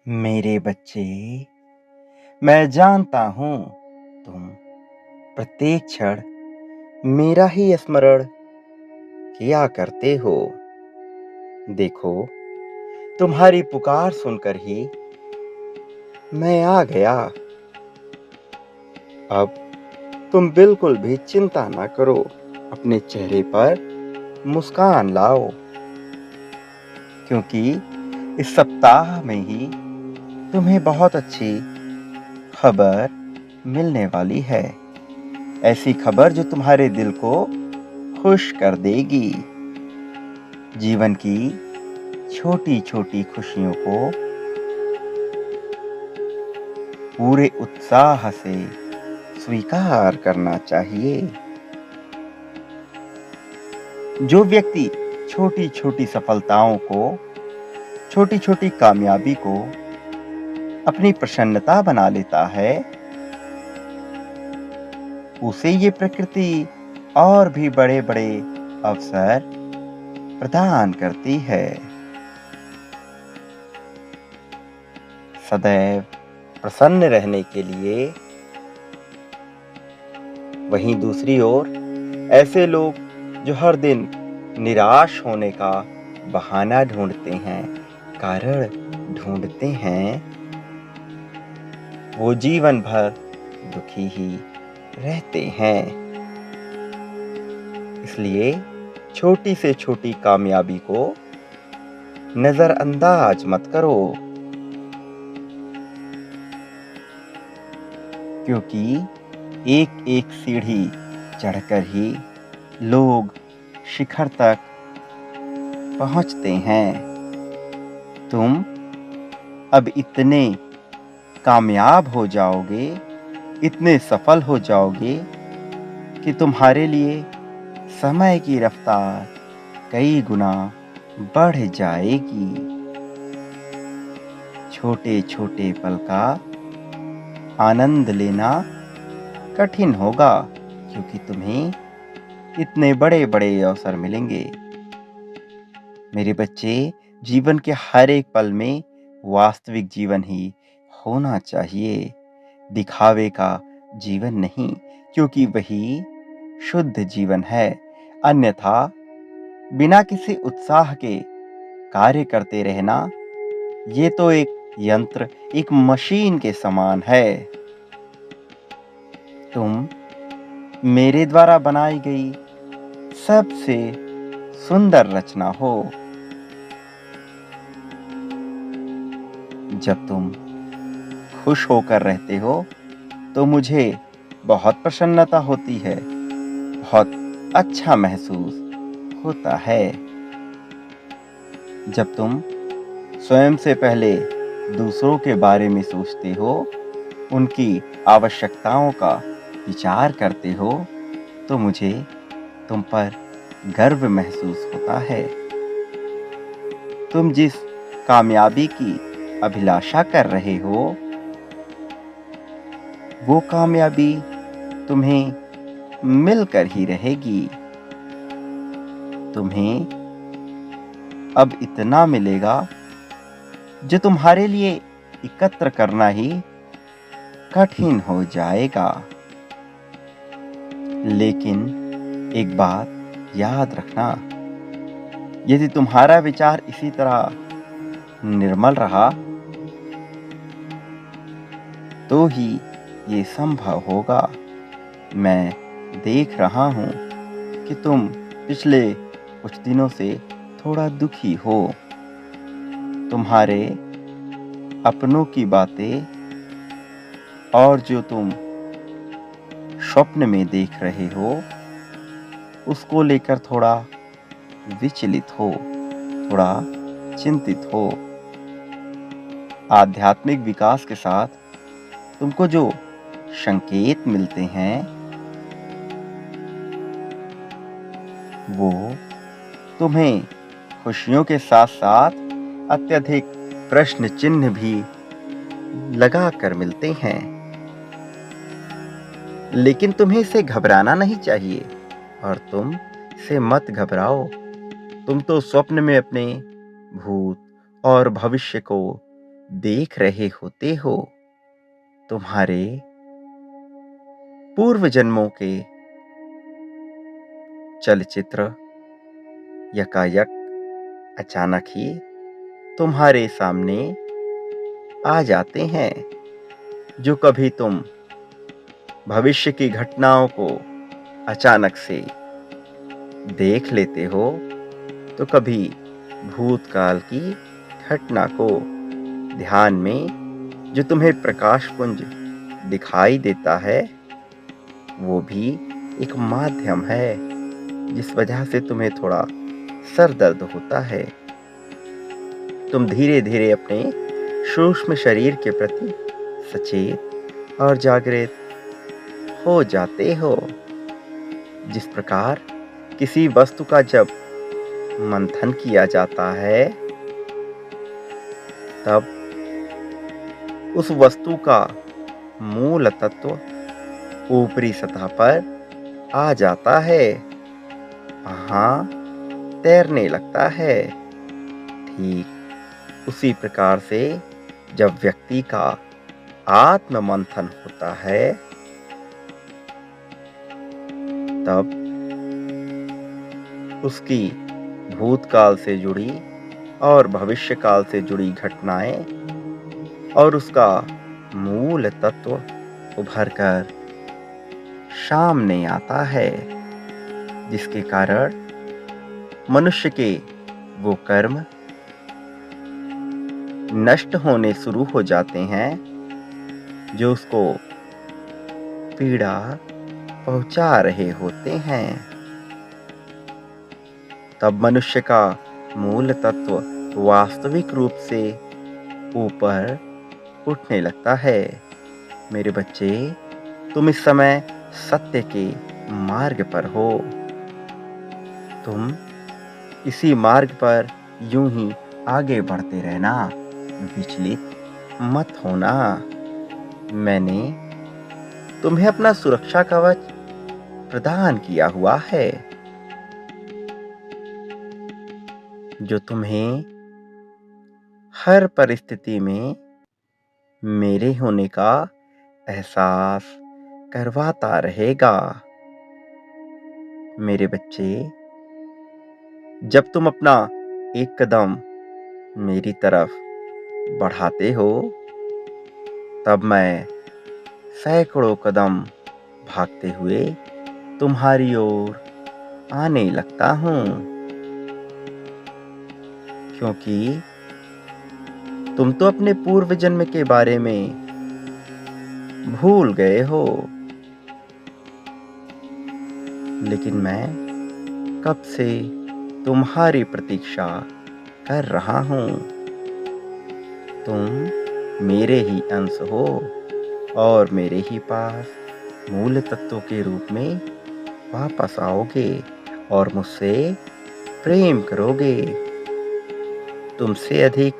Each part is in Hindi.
मेरे बच्चे, मैं जानता हूँ तुम प्रत्येक क्षण मेरा ही स्मरण किया करते हो। देखो, तुम्हारी पुकार सुनकर ही मैं आ गया। अब तुम बिल्कुल भी चिंता ना करो। अपने चेहरे पर मुस्कान लाओ, क्योंकि इस सप्ताह में ही तुम्हें बहुत अच्छी खबर मिलने वाली है। ऐसी खबर जो तुम्हारे दिल को खुश कर देगी। जीवन की छोटी-छोटी खुशियों को पूरे उत्साह से स्वीकार करना चाहिए। जो व्यक्ति छोटी-छोटी सफलताओं को, छोटी-छोटी कामयाबी को अपनी प्रसन्नता बना लेता है, उसे ये प्रकृति और भी बड़े-बड़े अवसर प्रदान करती है। सदैव प्रसन्न रहने के लिए वहीं दूसरी ओर ऐसे लोग जो हर दिन निराश होने का बहाना ढूंढते हैं, कारण ढूंढते हैं, वो जीवन भर दुखी ही रहते हैं। इसलिए छोटी से छोटी कामयाबी को नजरअंदाज मत करो, क्योंकि एक एक सीढ़ी चढ़कर ही लोग शिखर तक पहुंचते हैं। तुम अब इतने कामयाब हो जाओगे, इतने सफल हो जाओगे कि तुम्हारे लिए समय की रफ्तार कई गुना बढ़ जाएगी। छोटे छोटे पल का आनंद लेना कठिन होगा, क्योंकि तुम्हें इतने बड़े बड़े अवसर मिलेंगे। मेरे बच्चे, जीवन के हर एक पल में वास्तविक जीवन ही होना चाहिए, दिखावे का जीवन नहीं, क्योंकि वही शुद्ध जीवन है। अन्यथा बिना किसी उत्साह के कार्य करते रहना, ये तो एक यंत्र, एक मशीन के समान है। तुम मेरे द्वारा बनाई गई सबसे सुंदर रचना हो। जब तुम खुश होकर रहते हो तो मुझे बहुत प्रसन्नता होती है, बहुत अच्छा महसूस होता है। जब तुम स्वयं से पहले दूसरों के बारे में सोचते हो, उनकी आवश्यकताओं का विचार करते हो, तो मुझे तुम पर गर्व महसूस होता है। तुम जिस कामयाबी की अभिलाषा कर रहे हो, वो कामयाबी तुम्हें मिलकर ही रहेगी। तुम्हें अब इतना मिलेगा जो तुम्हारे लिए एकत्र करना ही कठिन हो जाएगा। लेकिन एक बात याद रखना, यदि तुम्हारा विचार इसी तरह निर्मल रहा तो ही ये संभव होगा। मैं देख रहा हूं कि तुम पिछले कुछ दिनों से थोड़ा दुखी हो। तुम्हारे अपनों की बातें और जो तुम स्वप्न में देख रहे हो, उसको लेकर थोड़ा विचलित हो, थोड़ा चिंतित हो। आध्यात्मिक विकास के साथ तुमको जो संकेत मिलते हैं, वो तुम्हें खुशियों के साथ साथ अत्यधिक प्रश्न चिन्ह भी लगा कर मिलते हैं। लेकिन तुम्हें इसे घबराना नहीं चाहिए, और तुम इसे मत घबराओ। तुम तो स्वप्न में अपने भूत और भविष्य को देख रहे होते हो तुम्हारे पूर्व जन्मों के चलचित्र यकायक अचानक ही तुम्हारे सामने आ जाते हैं, जो कभी तुम भविष्य की घटनाओं को अचानक से देख लेते हो, तो कभी भूतकाल की घटना को ध्यान में जो तुम्हें प्रकाश पुंज दिखाई देता है, वो भी एक माध्यम है जिस वजह से तुम्हें थोड़ा सर दर्द होता है। तुम धीरे धीरे अपने सूक्ष्म शरीर के प्रति सचेत और जागृत हो जाते हो। जिस प्रकार किसी वस्तु का जब मंथन किया जाता है, तब उस वस्तु का मूल तत्व ऊपरी सतह पर आ जाता है, वहां तैरने लगता है। ठीक उसी प्रकार से जब व्यक्ति का आत्म मंथन होता है, तब उसकी भूतकाल से जुड़ी और भविष्यकाल से जुड़ी घटनाएं और उसका मूल तत्व उभर कर सामने आता है, जिसके कारण मनुष्य के वो कर्म नष्ट होने शुरू हो जाते हैं जो उसको पीड़ा पहुंचा रहे होते हैं। तब मनुष्य का मूल तत्व वास्तविक रूप से ऊपर उठने लगता है। मेरे बच्चे, तुम इस समय सत्य के मार्ग पर हो। तुम इसी मार्ग पर यूं ही आगे बढ़ते रहना, विचलित मत होना। मैंने तुम्हें अपना सुरक्षा कवच प्रदान किया हुआ है, जो तुम्हें हर परिस्थिति में मेरे होने का एहसास करवाता रहेगा। मेरे बच्चे, जब तुम अपना एक कदम मेरी तरफ बढ़ाते हो, तब मैं सैकड़ों कदम भागते हुए तुम्हारी ओर आने लगता हूं, क्योंकि तुम तो अपने पूर्व जन्म के बारे में भूल गए हो। लेकिन मैं कब से तुम्हारी प्रतीक्षा कर रहा हूं। तुम मेरे ही अंश हो और मेरे ही पास मूल तत्व के रूप में वापस आओगे और मुझसे प्रेम करोगे। तुमसे अधिक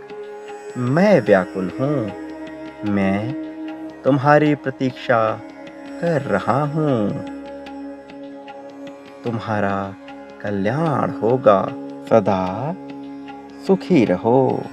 मैं व्याकुल हूं। मैं तुम्हारी प्रतीक्षा कर रहा हूं। तुम्हारा कल्याण होगा। सदा सुखी रहो।